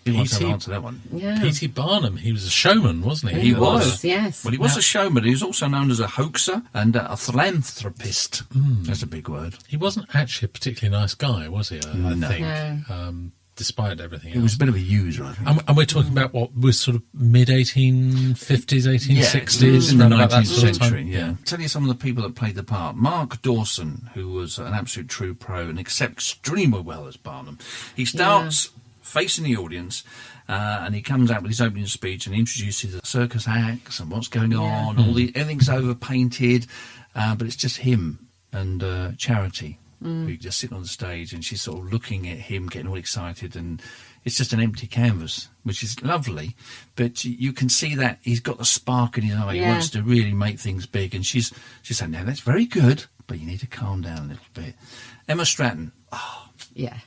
He wants to answer that one. Yeah. P.T. Barnum, he was a showman, wasn't he? He was, yes. Well, he was a showman. He was also known as a hoaxer and a philanthropist. That's a big word. He wasn't actually a particularly nice guy, was he? I think. No. Despite everything else. He was a bit of a user, I think. And we're talking about what was sort of mid-1850s, 1860s, in the around about that 19th sort of century, time. yeah. I'll tell you some of the people that played the part. Mark Dawson, who was an absolute true pro and accepted extremely well as Barnum. He starts facing the audience, and he comes out with his opening speech and introduces the circus acts and what's going on. Everything's overpainted, but it's just him and Charity. Who just sitting on the stage, and she's sort of looking at him, getting all excited, and it's just an empty canvas, which is lovely. But you can see that he's got the spark in his eye. He wants to really make things big, and she's saying, "Now that's very good, but you need to calm down a little bit." Emma Stratton,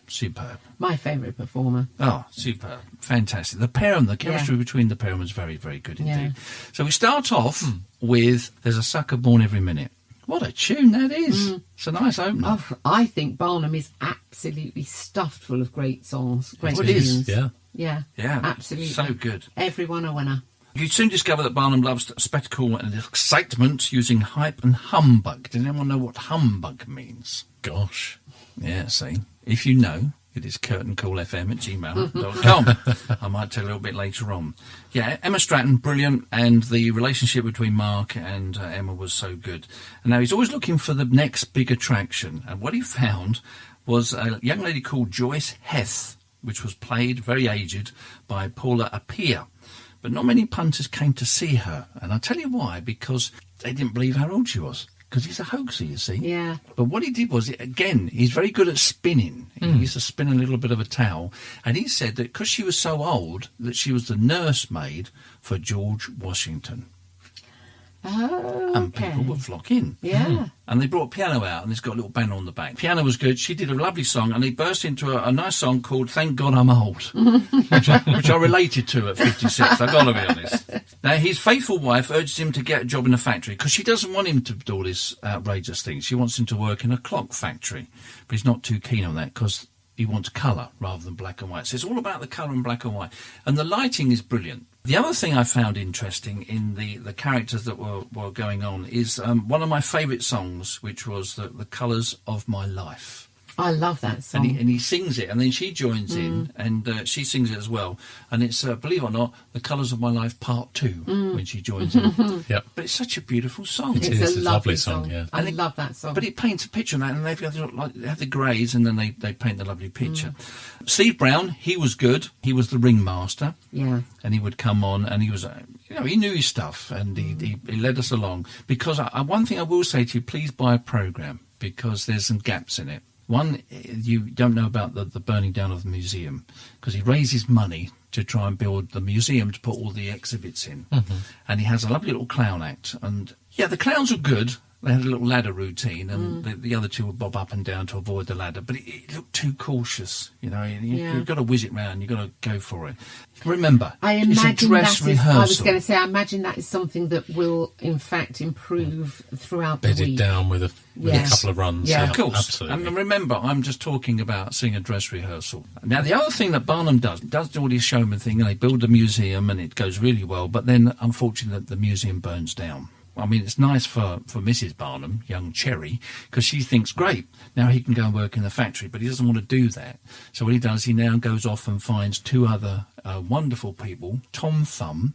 superb. My favourite performer. Oh, superb, fantastic. The chemistry between the pair was very, very good indeed. So we start off with "There's a Sucker Born Every Minute." What a tune that is. It's a nice opener. Oh, I think Barnum is absolutely stuffed full of great songs, great It tunes. is. Yeah, absolutely. So good. Everyone a winner. You soon discover that Barnum loves spectacle and excitement using hype and humbug. Does anyone know what humbug means? Gosh. Yeah, see. If you know, it is curtaincallfm@gmail.com. I might tell you a little bit later on. Yeah, Emma Stratton, brilliant, and the relationship between Mark and Emma was so good. And now he's always looking for the next big attraction, and what he found was a young lady called Joyce Heth, which was played, very aged, by Paula Appiah. But not many punters came to see her, and I'll tell you why, because they didn't believe how old she was. Because he's a hoaxer, you see. Yeah. But what he did was, again, he's very good at spinning. He used to spin a little bit of a towel. And he said that because she was so old, that she was the nursemaid for George Washington. Oh, And people would flock in. Yeah. And they brought a piano out, and it's got a little banner on the back. Piano was good. She did a lovely song, and he burst into a nice song called "Thank God I'm Old," which I related to at 56. I've got to be honest. Now, his faithful wife urges him to get a job in a factory because she doesn't want him to do all this outrageous things. She wants him to work in a clock factory, but he's not too keen on that because he wants colour rather than black and white. So it's all about the colour and black and white. And the lighting is brilliant. The other thing I found interesting in the characters that were going on is one of my favourite songs, which was the Colours of My Life. I love that song. And he sings it, and then she joins in, and she sings it as well. And it's, believe it or not, The Colours of My Life Part 2, when she joins in. Yep. But it's such a beautiful song. It is. It's a lovely song, yeah. I love that song. But it paints a picture of that, and they have the greys, and then they paint the lovely picture. Steve Brown, he was good. He was the ringmaster. Yeah. And he would come on, and he was, he knew his stuff, and he led us along. Because one thing I will say to you, please buy a programme, because there's some gaps in it. One, you don't know about the burning down of the museum, because he raises money to try and build the museum to put all the exhibits in. And he has a lovely little clown act. And, the clowns were good. They had a little ladder routine, and the other two would bob up and down to avoid the ladder. But it looked too cautious, You've got to whiz it round. You've got to go for it. Remember, it's a dress rehearsal. I was going to say, I imagine that is something that will, in fact, improve throughout the week. Bedded down with a couple of runs. Yeah, of course. Absolutely. And remember, I'm just talking about seeing a dress rehearsal. Now, the other thing that Barnum does all this showman thing, and they build a museum, and it goes really well. But then, unfortunately, the museum burns down. I mean, it's nice for Mrs. Barnum, young Cherry, because she thinks, great, now he can go and work in the factory, but he doesn't want to do that. So what he does, he now goes off and finds two other wonderful people, Tom Thumb,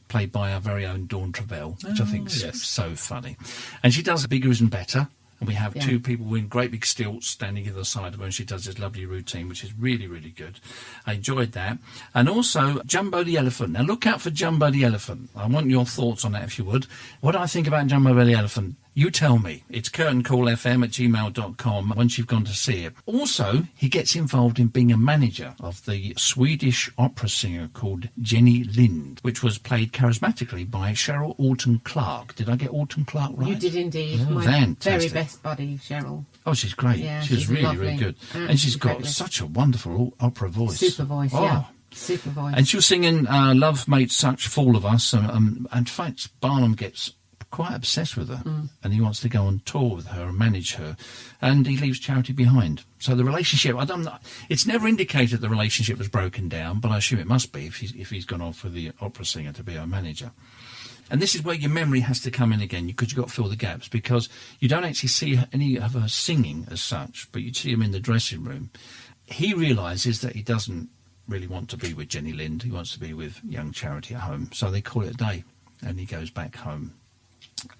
played by our very own Dawn Travell, which I think is so funny. And she does Bigger Isn't Better. And we have two people in great big stilts standing either side of her, and she does this lovely routine, which is really, really good. I enjoyed that. And also, Jumbo the Elephant. Now, look out for Jumbo the Elephant. I want your thoughts on that, if you would. What do I think about Jumbo the Elephant? You tell me. It's curtaincallfm@gmail.com once you've gone to see it. Also, he gets involved in being a manager of the Swedish opera singer called Jenny Lind, which was played charismatically by Cheryl Alton Clarke. Did I get Alton Clarke right? You did indeed. My fantastic. very best buddy, Cheryl. Oh, she's great. Yeah, she's really, lovely. really good. And she's got Fabulous. such a wonderful opera voice. Super voice, Super voice. And she was singing Love Made Such Fool of Us. In fact, Barnum gets quite obsessed with her, and he wants to go on tour with her and manage her, and he leaves Charity behind. So the relationship, it's never indicated the relationship was broken down, but I assume it must be if he's gone off with the opera singer to be her manager. And this is where your memory has to come in again, because you've got to fill the gaps, because you don't actually see any of her singing as such, but you see him in the dressing room. He realises that he doesn't really want to be with Jenny Lind. He wants to be with young Charity at home. So they call it a day, and he goes back home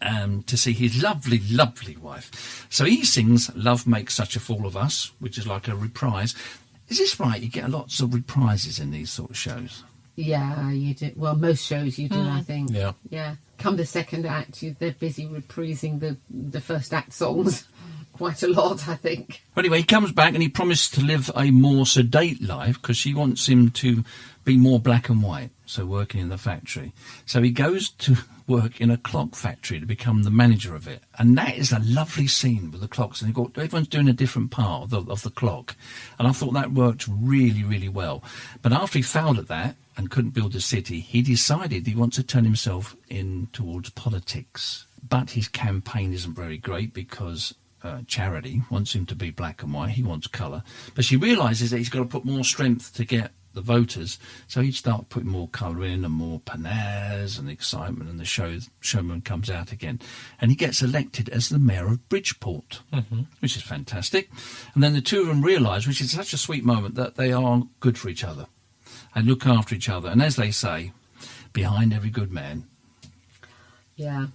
to see his lovely, lovely wife. So he sings Love Makes Such a Fool of Us, which is like a reprise. Is this right? You get lots of reprises in these sort of shows. Yeah, you do. Well, most shows you do, I think. Yeah. Yeah. Come the second act, they're busy reprising the first act songs quite a lot, I think. Anyway, he comes back and he promises to live a more sedate life because she wants him to be more black and white, so working in the factory. So he goes to work in a clock factory to become the manager of it. And that is a lovely scene with the clocks. And everyone's doing a different part of the clock. And I thought that worked really, really well. But after he failed at that and couldn't build a city, he decided he wants to turn himself in towards politics. But his campaign isn't very great because Charity wants him to be black and white. He wants colour. But she realises that he's got to put more strength to get the voters, so he'd start putting more colour in and more panache and excitement, and the showman comes out again, and he gets elected as the mayor of Bridgeport, which is fantastic. And then the two of them realise, which is such a sweet moment, that they are good for each other and look after each other. And as they say, behind every good man, yeah.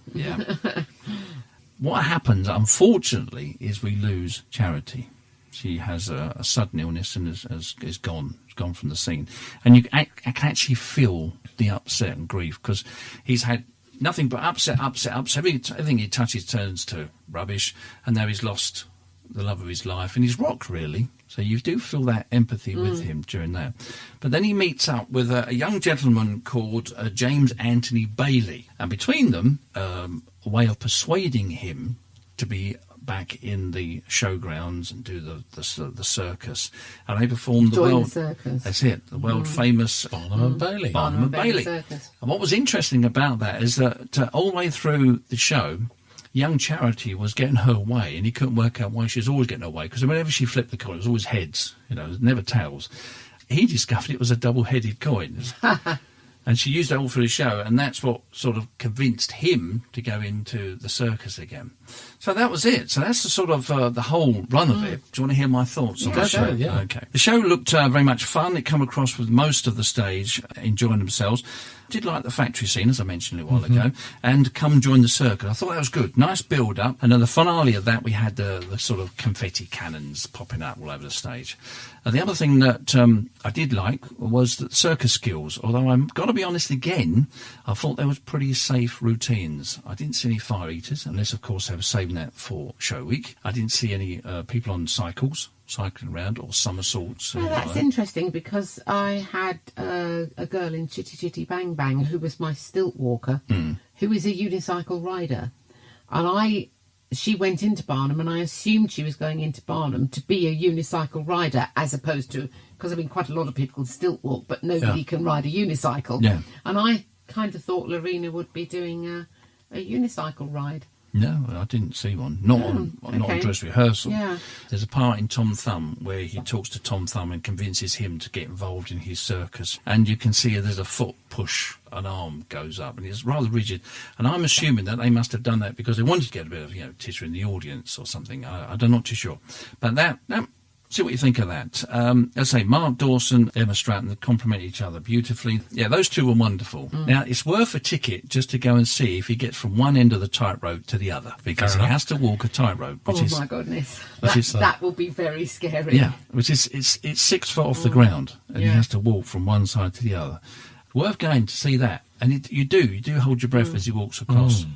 What happens, unfortunately, is we lose Charity. She has a sudden illness and is gone from the scene. And you can actually feel the upset and grief, because he's had nothing but upset. Everything he touches turns to rubbish, and now he's lost the love of his life, and he's rocked, really. So you do feel that empathy with him during that. But then he meets up with a young gentleman called James Anthony Bailey. And between them, a way of persuading him to be back in the showgrounds and do the circus, and they performed the circus. That's it, the world famous Barnum and Bailey. Barnum and Bailey. Circus. And what was interesting about that is that all the way through the show, young Charity was getting her way, and he couldn't work out why she was always getting her way, because whenever she flipped the coin, it was always heads, it was never tails. He discovered it was a double-headed coin. And she used that all through the show, and that's what sort of convinced him to go into the circus again. So that was it. So that's the sort of the whole run of it. Do you want to hear my thoughts on the show? Yeah. Okay. The show looked very much fun. It came across with most of the stage enjoying themselves. Did like the factory scene, as I mentioned a while ago, and Come Join the Circus. I thought that was good. Nice build-up. And then the finale of that, we had the sort of confetti cannons popping out all over the stage. The other thing that I did like was the circus skills, although I'm got to be honest again, I thought there was pretty safe routines. I didn't see any fire eaters, unless, of course, they were saving that for show week. I didn't see any people on cycles cycling around, or somersaults. Well, that's interesting, because I had a girl in Chitty Chitty Bang Bang who was my stilt walker, who is a unicycle rider. And she went into Barnum, and I assumed she was going into Barnum to be a unicycle rider, as opposed to, because quite a lot of people can stilt walk, but nobody can ride a unicycle. Yeah. And I kind of thought Lorena would be doing a unicycle ride. No, I didn't see one. Not on Dress Rehearsal. Yeah. There's a part in Tom Thumb where he talks to Tom Thumb and convinces him to get involved in his circus. And you can see there's a foot push, an arm goes up, and it's rather rigid. And I'm assuming that they must have done that because they wanted to get a bit of, titter in the audience or something. I'm not too sure. But that see what you think of that. As I say, Mark Dawson, Emma Stratton, they complement each other beautifully. Yeah, those two were wonderful. Now, it's worth a ticket just to go and see if he gets from one end of the tightrope to the other, because he has to walk a tightrope. My goodness. That will be very scary. Yeah, which is it's 6 foot off the ground, and he has to walk from one side to the other. Worth going to see that. And you do hold your breath as he walks across.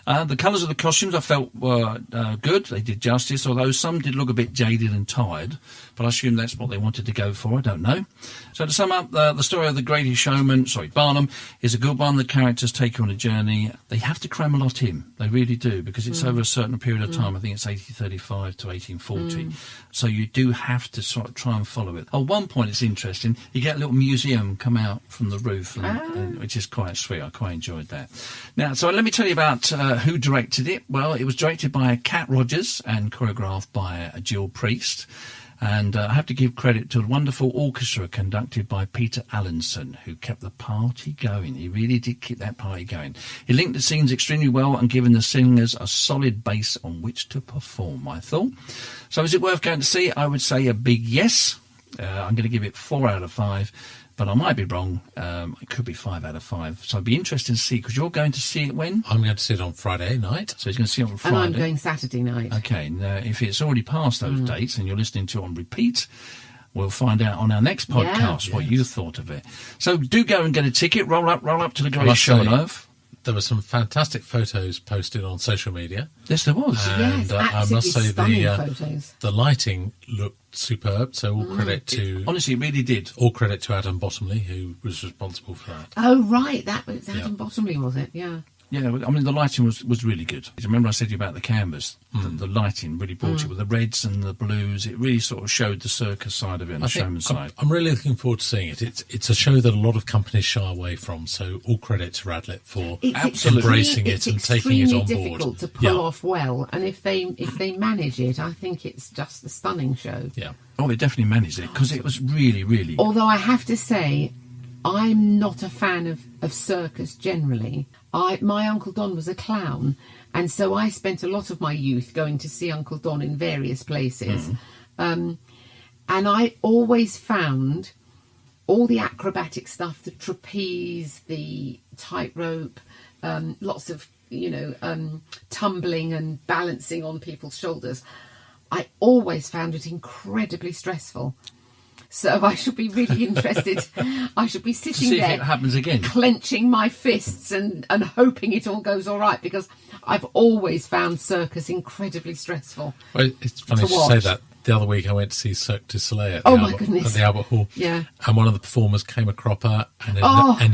The colours of the costumes I felt were good. They did justice, although some did look a bit jaded and tired. But I assume that's what they wanted to go for. I don't know. So to sum up, the story of the Greatest Showman, Barnum, is a good one. The characters take you on a journey. They have to cram a lot in. They really do, because it's over a certain period of time. I think it's 1835 to 1840. So you do have to sort of try and follow it. At one point, it's interesting. You get a little museum come out from the roof, which is quite sweet. I quite enjoyed that. Now, so let me tell you about who directed it? Well, it was directed by Cat Rogers and choreographed by Jill Priest. And I have to give credit to a wonderful orchestra conducted by Peter Allenson, who kept the party going. He really did keep that party going. He linked the scenes extremely well and given the singers a solid base on which to perform, I thought. So is it worth going to see? I would say a big yes. I'm going to give it 4 out of 5. But I might be wrong. It could be 5 out of 5. So I'd be interested to see, because you're going to see it when? I'm going to see it on Friday night. So he's going to see it on Friday. And I'm going Saturday night. Okay, now if it's already past those dates and you're listening to it on repeat, we'll find out on our next podcast what you thought of it. So do go and get a ticket. Roll up to the greatest show on earth. There were some fantastic photos posted on social media. Yes, there was. And I must say photos. the lighting looked superb. So all credit to... Honestly, it really did. All credit to Adam Bottomley, who was responsible for that. Oh, right. That was Adam Bottomley, was it? Yeah. Yeah, I mean, the lighting was really good. Remember I said to you about the canvas? The lighting really brought it with the reds and the blues. It really sort of showed the circus side of it and the showman side. I'm really looking forward to seeing it. It's a show that a lot of companies shy away from, so all credit to Radlett for embracing it and taking it on board. It's extremely difficult to pull off well, and if they manage it, I think it's just a stunning show. Yeah. Oh, they definitely managed it, because it was really, really... Although I have to say, I'm not a fan of circus generally. My Uncle Don was a clown, and so I spent a lot of my youth going to see Uncle Don in various places. And I always found all the acrobatic stuff, the trapeze, the tightrope, lots of, tumbling and balancing on people's shoulders. I always found it incredibly stressful. So I should be really interested. I should be sitting there, if it happens again, clenching my fists and hoping it all goes all right, because I've always found circus incredibly stressful. Well, it's funny to say that. The other week I went to see Cirque du Soleil at the Albert Hall. Yeah. And one of the performers came a cropper and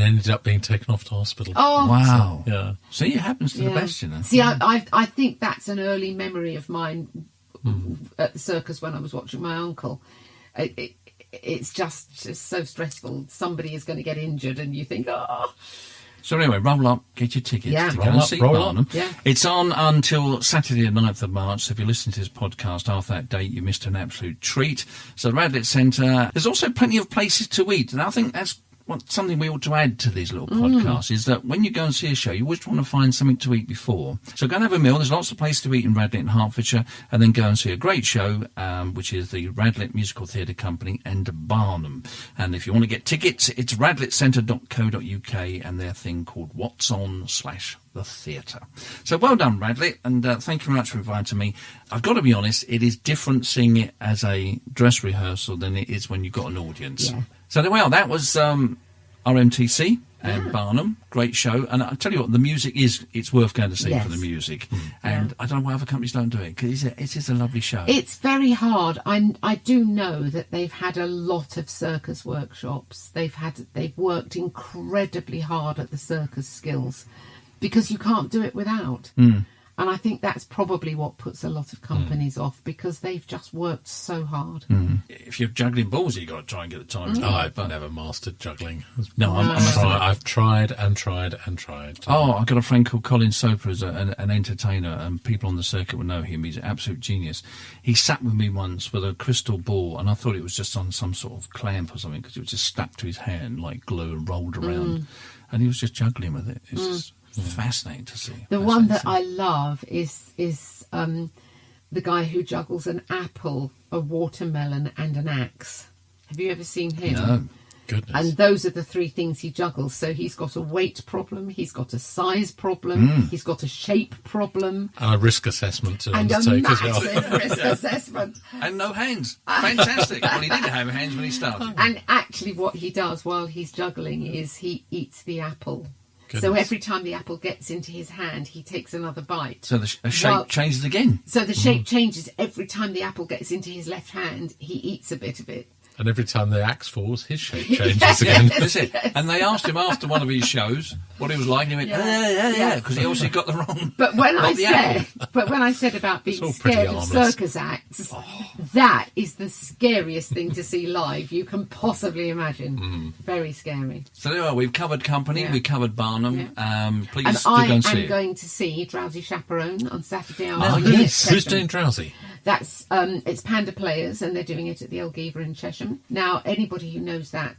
ended up being taken off to hospital. Oh, wow. So, yeah. See, it happens to the best, you know. See, I think that's an early memory of mine at the circus when I was watching my uncle. It's just so stressful. Somebody is going to get injured and you think, oh. So anyway, roll up, get your tickets to go roll and up, see roll Barnum. up. Yeah. It's on until Saturday the 9th of March, so if you listen to this podcast after that date, you missed an absolute treat. So the Radlett Centre, there's also plenty of places to eat, and I think that's something we ought to add to these little podcasts, is that when you go and see a show, you always want to find something to eat before. So go and have a meal. There's lots of places to eat in Radlett and Hertfordshire, and then go and see a great show, which is the Radlett Musical Theatre Company and Barnum. And if you want to get tickets, it's radlettcentre.co.uk and their thing called What's On/the Theatre. So well done, Radlett, and thank you very much for inviting me. I've got to be honest, it is different seeing it as a dress rehearsal than it is when you've got an audience. Yeah. So well, that was RMTC and Barnum. Great show. And I tell you what, the music it's worth going to see for the music. And I don't know why other companies don't do it, because it is a lovely show. It's very hard. I do know that they've had a lot of circus workshops. They've worked incredibly hard at the circus skills, because you can't do it without. And I think that's probably what puts a lot of companies off, because they've just worked so hard. If you're juggling balls, you've got to try and get the time. I've never mastered juggling. No, I've tried and tried and tried. Oh, I've got a friend called Colin Soper, who's an entertainer, and people on the circuit will know him. He's an absolute genius. He sat with me once with a crystal ball, and I thought it was just on some sort of clamp or something, because it was just strapped to his hand like glue and rolled around. And he was just juggling with it. It's just fascinating to see. The one that I love is the guy who juggles an apple, a watermelon, and an axe. Have you ever seen him? No. Goodness. And those are the three things he juggles. So he's got a weight problem, he's got a size problem, he's got a shape problem. And a risk assessment to And a undertake as well. massive risk assessment. And no hands. Fantastic. Well, he didn't have hands when he started. And actually what he does while he's juggling is he eats the apple. Goodness. So every time the apple gets into his hand, he takes another bite. So the shape changes again. So the shape changes every time the apple gets into his left hand. He eats a bit of it. And every time the axe falls, his shape changes again. That's it. And they asked him after one of his shows what he was like, and he went, yeah, because he obviously got the wrong. But when I said about being scared of circus acts, that is the scariest thing to see live you can possibly imagine. Very scary. So there we are. We've covered Company, we've covered Barnum. Please and do go and see it. I'm going to see Drowsy Chaperone on Saturday Oh, afternoon. yes. Who's doing Drowsy? That's it's Panda Players, and they're doing it at the Elgiva in Chesham. Now, anybody who knows that